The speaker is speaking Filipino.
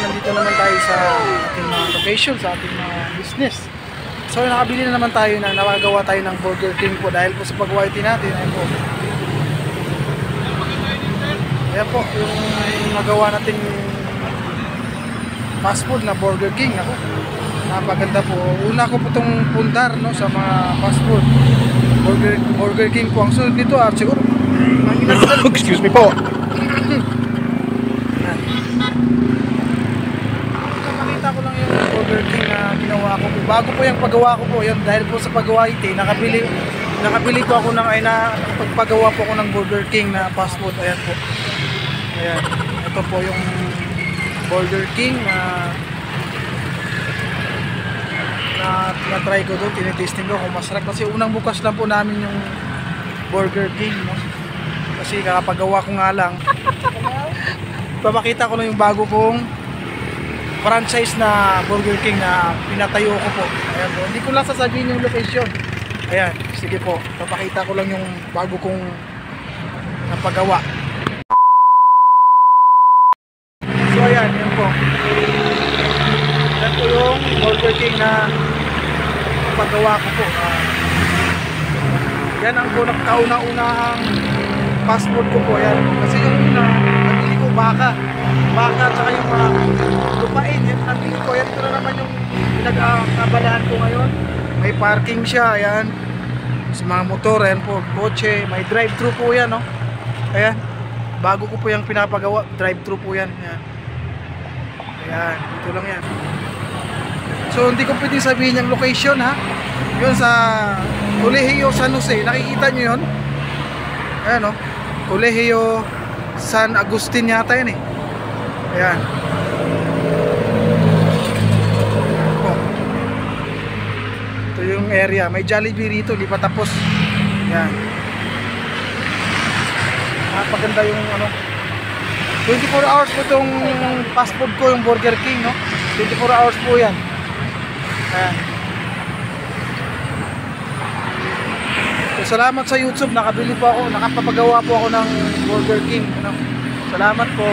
nandito naman tayo sa ating mga location, sa ating mga business. So nakabili na naman tayo na nakagawa tayo ng Burger King po dahil po sa pag-YT natin. Ayan po. Ayan po, yung nagawa nating fast food na Burger King. Ako, napaganda po. Una ko po itong pundar, no, sa mga fast food. Burger King po. Ang sunod nito siguro. Excuse me po. Nakita ko lang yung Burger King na ginawa ko. Bago po yung paggawa ko po. Yan, dahil po sa paggawa ito, nakabili po ako ng pagpagawa po ako ng Burger King na fast food. Ayan po. Ayan. Ito po yung Burger King na try ko doon, tinitesting ko kung masarap kasi unang bukas lang po namin yung Burger King, no? Kasi kakapagawa ko nga lang. Papakita ko lang yung bago kong franchise na Burger King na pinatayo ko po. Ayan po, hindi ko lang sasabihin yung location. Ayan, sige po, papakita ko lang yung bago kong napagawa. So ayan, yan po. Yan po yung Burger King na paggawa ko po. Yan ang kauna-unahang fast food ko po. Yan. Kasi yung una, nabili ko baka at saka yung mga lupain. Yan nabili ko. Yan ito na naman yung pinag-abalahan ko ngayon. May parking siya. Ayan. Sa mga motor. Ayan po. Kotse. May drive-thru po yan. No? Ayan. Bago ko po yung pinapagawa. Drive-thru po yan. Ayan. Ayan. Ito lang yan. So hindi ko pwedeng sabihin yung location, ha. Yun sa Colegio San Jose. Nakikita nyo yun? Ayan, o. Colegio San Agustin yata yun, eh. Ayan. Oh. Ito yung area. May Jollibee rito. Di pa tapos. Ayan. Napaganda yung 24 hours po itong fast food ko, yung Burger King, no? 24 hours po yan. Ayan. So, salamat sa YouTube, nakabili po ako, nakapapagawa po ako ng Burger King, ano? Salamat po.